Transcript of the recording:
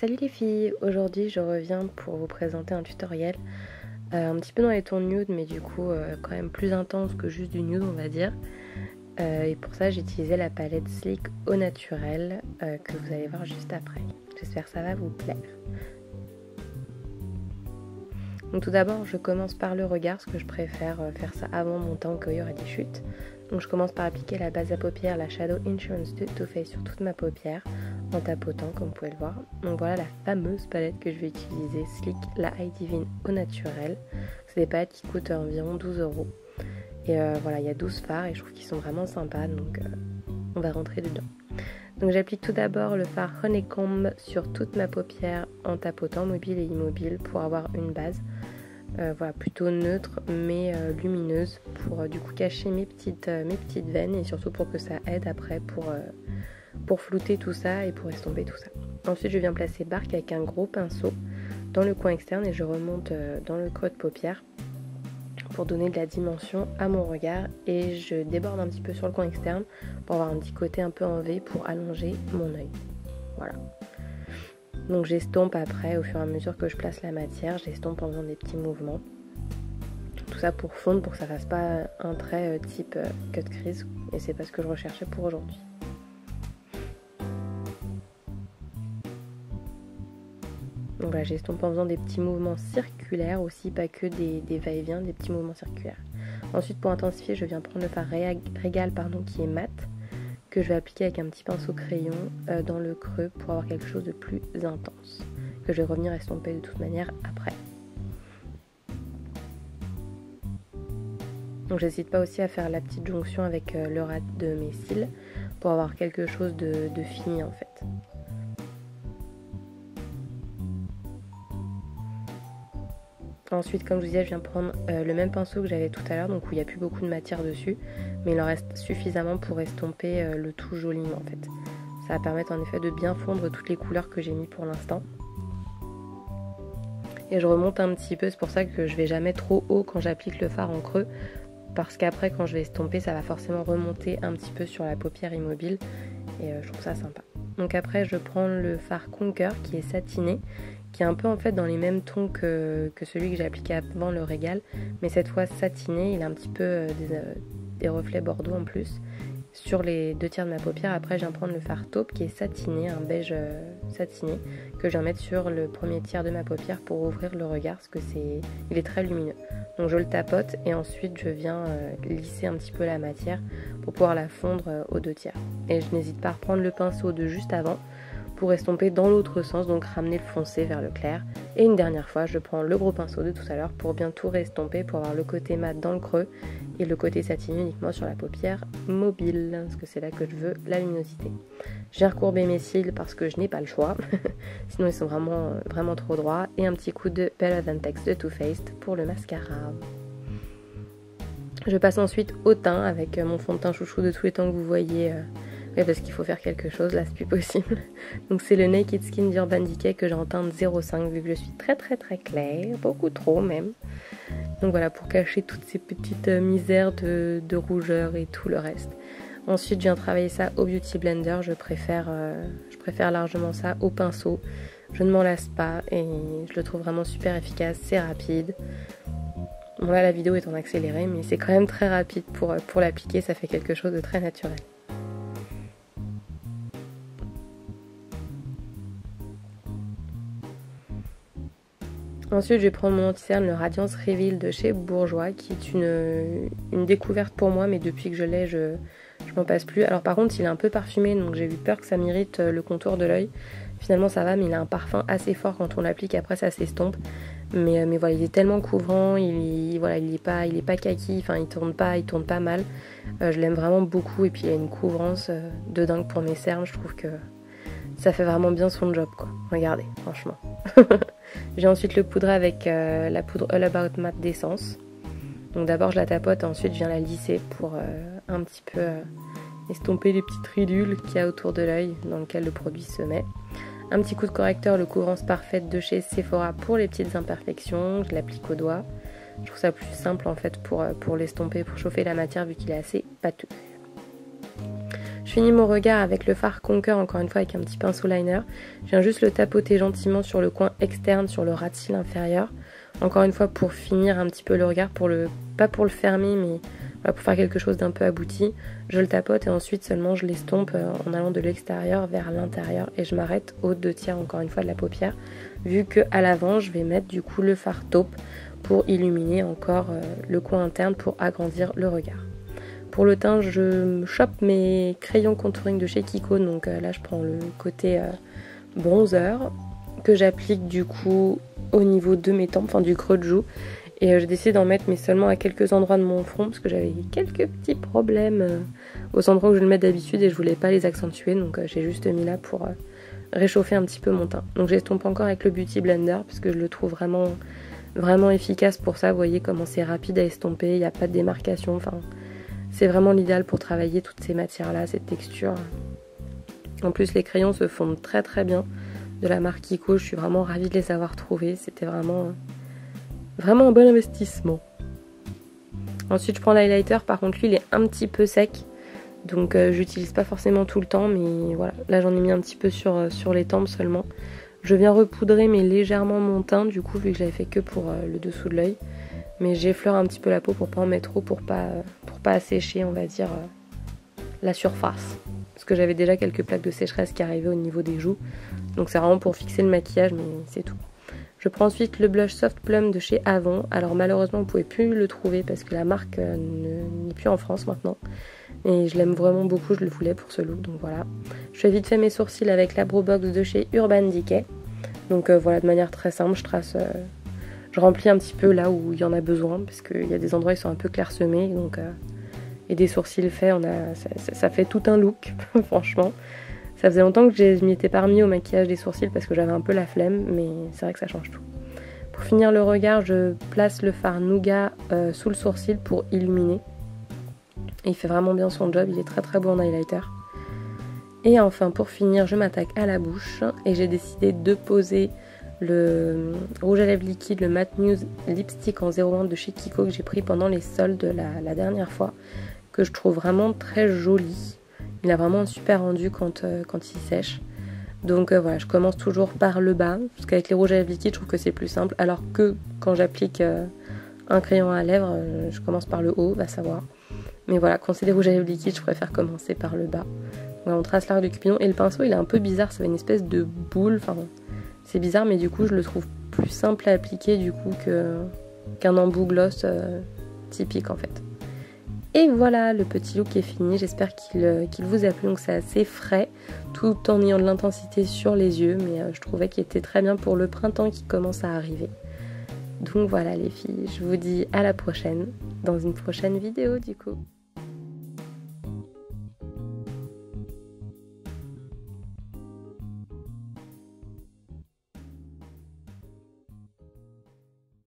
Salut les filles, aujourd'hui je reviens pour vous présenter un tutoriel un petit peu dans les tons nude mais du coup quand même plus intense que juste du nude on va dire. Et pour ça j'ai utilisé la palette Sleek au naturel que vous allez voir juste après. J'espère que ça va vous plaire. Donc tout d'abord je commence par le regard parce que je préfère faire ça avant mon teint quand il y aura des chutes. Donc je commence par appliquer la base à paupières, la Shadow Insurance de Too Faced sur toute ma paupière en tapotant comme vous pouvez le voir. Donc voilà la fameuse palette que je vais utiliser, Sleek, la Eye Divine au naturel. C'est des palettes qui coûtent environ 12 €. Et voilà, il y a 12 fards et je trouve qu'ils sont vraiment sympas, donc on va rentrer dedans. Donc j'applique tout d'abord le fard Honeycomb sur toute ma paupière en tapotant mobile et immobile pour avoir une base. Voilà, plutôt neutre mais lumineuse pour du coup cacher mes petites veines et surtout pour que ça aide après pour flouter tout ça et pour estomper tout ça. Ensuite je viens placer Bark avec un gros pinceau dans le coin externe et je remonte dans le creux de paupière pour donner de la dimension à mon regard et je déborde un petit peu sur le coin externe pour avoir un petit côté un peu en V pour allonger mon œil. Voilà. Donc j'estompe après au fur et à mesure que je place la matière, j'estompe en faisant des petits mouvements. Tout ça pour fondre, pour que ça fasse pas un trait type cut crease et c'est pas ce que je recherchais pour aujourd'hui. Donc voilà, j'estompe en faisant des petits mouvements circulaires aussi, pas que des va-et-vient, des petits mouvements circulaires. Ensuite pour intensifier, je viens prendre le fard Régal qui est mat, que je vais appliquer avec un petit pinceau crayon dans le creux pour avoir quelque chose de plus intense, que je vais revenir estomper de toute manière après. Donc j'hésite pas aussi à faire la petite jonction avec le ras de mes cils pour avoir quelque chose de fini en fait. Ensuite, comme je vous disais, je viens prendre le même pinceau que j'avais tout à l'heure, donc où il n'y a plus beaucoup de matière dessus, mais il en reste suffisamment pour estomper le tout joliment en fait. Ça va permettre en effet de bien fondre toutes les couleurs que j'ai mis pour l'instant. Et je remonte un petit peu, c'est pour ça que je vais jamais trop haut quand j'applique le fard en creux, parce qu'après quand je vais estomper, ça va forcément remonter un petit peu sur la paupière immobile, et je trouve ça sympa. Donc après, je prends le fard Conquer qui est satiné, qui est un peu en fait dans les mêmes tons que celui que j'ai appliqué avant le Régal, mais cette fois satiné, il a un petit peu des reflets bordeaux en plus sur les 2 tiers de ma paupière. Après je viens prendre le fard Taupe qui est satiné, un beige satiné, que je viens mettre sur le 1er tiers de ma paupière pour ouvrir le regard parce que il est très lumineux. Donc je le tapote et ensuite je viens lisser un petit peu la matière pour pouvoir la fondre aux 2 tiers. Et je n'hésite pas à reprendre le pinceau de juste avant pour estomper dans l'autre sens, donc ramener le foncé vers le clair. Et une dernière fois, je prends le gros pinceau de tout à l'heure pour bien tout réestomper, pour avoir le côté mat dans le creux et le côté satiné uniquement sur la paupière mobile, parce que c'est là que je veux la luminosité. J'ai recourbé mes cils parce que je n'ai pas le choix, sinon ils sont vraiment trop droits. Et un petit coup de Better Than Text de Too Faced pour le mascara. Je passe ensuite au teint avec mon fond de teint chouchou de tous les temps que vous voyez. Oui, parce qu'il faut faire quelque chose, là c'est plus possible. Donc c'est le Naked Skin d'Urban Decay que j'ai en teinte 05 vu que je suis très claire, beaucoup trop même. Donc voilà, pour cacher toutes ces petites misères de rougeur et tout le reste. Ensuite je viens travailler ça au Beauty Blender, je préfère largement ça au pinceau. Je ne m'en lasse pas et je le trouve vraiment super efficace, c'est rapide. Bon là la vidéo est en accéléré mais c'est quand même très rapide pour l'appliquer, ça fait quelque chose de très naturel. Ensuite, je vais prendre mon anti-cerne, le Radiance Reveal de chez Bourjois, qui est une découverte pour moi, mais depuis que je l'ai, je m'en passe plus. Alors par contre, il est un peu parfumé, donc j'ai eu peur que ça m'irrite le contour de l'œil. Finalement, ça va, mais il a un parfum assez fort quand on l'applique, après ça s'estompe. Mais voilà, il est tellement couvrant, il est pas kaki, enfin il tourne pas mal. Je l'aime vraiment beaucoup, et puis il a une couvrance de dingue pour mes cernes, je trouve que ça fait vraiment bien son job quoi. Regardez, franchement. J'ai ensuite le poudré avec la poudre All About Matte d'Essence. Donc d'abord je la tapote, ensuite je viens la lisser pour un petit peu estomper les petites ridules qu'il y a autour de l'œil dans lequel le produit se met. Un petit coup de correcteur, le couvrance parfaite de chez Sephora pour les petites imperfections, je l'applique au doigt. Je trouve ça plus simple en fait pour l'estomper, pour chauffer la matière vu qu'il est assez pâteux. Je finis mon regard avec le fard Conquer, encore une fois avec un petit pinceau liner. Je viens juste le tapoter gentiment sur le coin externe, sur le ras de cils inférieur. Encore une fois pour finir un petit peu le regard, pas pour le fermer, mais voilà, pour faire quelque chose d'un peu abouti. Je le tapote et ensuite seulement je l'estompe en allant de l'extérieur vers l'intérieur. Et je m'arrête aux 2/3 encore une fois de la paupière, vu qu'à l'avant je vais mettre du coup le fard taupe pour illuminer encore le coin interne pour agrandir le regard. Pour le teint, je chope mes crayons contouring de chez Kiko, donc là je prends le côté bronzer que j'applique du coup au niveau de mes tempes, enfin du creux de joue, et je décide d'en mettre mais seulement à quelques endroits de mon front parce que j'avais quelques petits problèmes aux endroits où je le mets d'habitude et je voulais pas les accentuer, donc j'ai juste mis là pour réchauffer un petit peu mon teint. Donc j'estompe encore avec le Beauty Blender parce que je le trouve vraiment efficace pour ça. Vous voyez comment c'est rapide à estomper, il n'y a pas de démarcation, enfin c'est vraiment l'idéal pour travailler toutes ces matières-là, cette texture. En plus, les crayons se fondent très très bien de la marque Kiko. Je suis vraiment ravie de les avoir trouvés. C'était vraiment un bon investissement. Ensuite, je prends l'highlighter. Par contre, lui, il est un petit peu sec. Donc, j'utilise pas forcément tout le temps. Mais voilà, là, j'en ai mis un petit peu sur les tempes seulement. Je viens repoudrer, mais légèrement mon teint, du coup, vu que j'avais fait que pour le dessous de l'œil. Mais j'effleure un petit peu la peau pour pas en mettre trop, pour pas assécher, on va dire, la surface. Parce que j'avais déjà quelques plaques de sécheresse qui arrivaient au niveau des joues. Donc c'est vraiment pour fixer le maquillage, mais c'est tout. Je prends ensuite le blush Soft Plum de chez Avon. Alors malheureusement, vous pouvez plus le trouver parce que la marque n'est plus en France maintenant. Et je l'aime vraiment beaucoup, je le voulais pour ce look, donc voilà. Je fais vite fait mes sourcils avec la Brow Box de chez Urban Decay. Donc voilà, de manière très simple, je remplis un petit peu là où il y en a besoin, parce qu'il y a des endroits qui sont un peu clairsemés, donc et des sourcils faits, ça fait tout un look, franchement. Ça faisait longtemps que je m'y étais pas remis au maquillage des sourcils parce que j'avais un peu la flemme, mais c'est vrai que ça change tout. Pour finir le regard, je place le fard Nougat sous le sourcil pour illuminer. Et il fait vraiment bien son job, il est très très beau en highlighter. Et enfin, pour finir, je m'attaque à la bouche et j'ai décidé de poser le rouge à lèvres liquide, le Matte Muse Lipstick en 01 de chez Kiko que j'ai pris pendant les soldes la dernière fois, que je trouve vraiment très joli. Il a vraiment un super rendu quand il sèche. Donc voilà, je commence toujours par le bas, parce qu'avec les rouges à lèvres liquides, je trouve que c'est plus simple, alors que quand j'applique un crayon à lèvres, je commence par le haut, va savoir. Mais voilà, quand c'est des rouges à lèvres liquides, je préfère commencer par le bas. Voilà, on trace l'arc du Cupidon, et le pinceau, il est un peu bizarre, ça fait une espèce de boule, enfin c'est bizarre, mais du coup, je le trouve plus simple à appliquer du coup qu'un embout gloss typique en fait. Et voilà, le petit look est fini, j'espère qu'il vous a plu. Donc c'est assez frais, tout en ayant de l'intensité sur les yeux, mais je trouvais qu'il était très bien pour le printemps qui commence à arriver. Donc voilà les filles, je vous dis à la prochaine, dans une prochaine vidéo du coup.